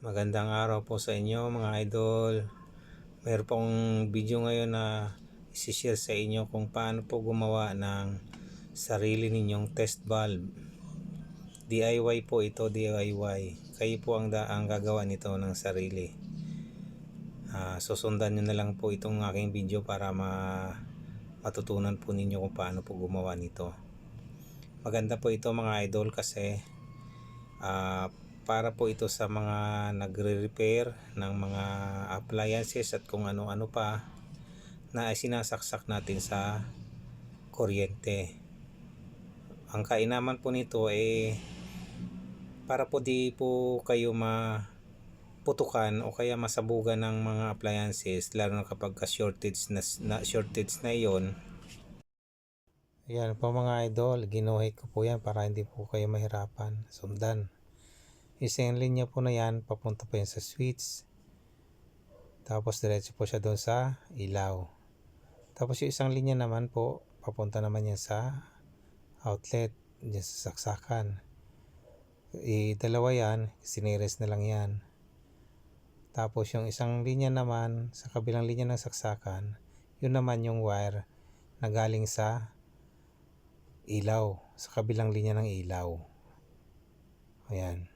Magandang araw po sa inyo mga idol. Mayroon pong video ngayon na isi-share sa inyo kung paano po gumawa ng sarili ninyong test valve. DIY po ito, DIY. Kayo po ang gagawa nito ng sarili. Susundan nyo na lang po itong aking video para matutunan po ninyo kung paano po gumawa nito. Maganda po ito mga idol kasi para po ito sa mga nagre-repair ng mga appliances at kung ano-ano pa na sinasaksak natin sa kuryente. Ang kainaman po nito para po di po kayo maputukan o kaya masabugan ng mga appliances, lalo na kapag shortage na iyon. Yan po mga idol, ginuhit ko po yan para hindi po kayo mahirapan sundan. Isang linya po na yan, papunta po yan sa switch. Tapos diretso po siya doon sa ilaw. Tapos yung isang linya naman po, papunta naman yan sa outlet, dyan sa saksakan. Dalawa yan, siniris na lang yan. Tapos yung isang linya naman, sa kabilang linya ng saksakan, yun naman yung wire na galing sa ilaw, sa kabilang linya ng ilaw. Ayan.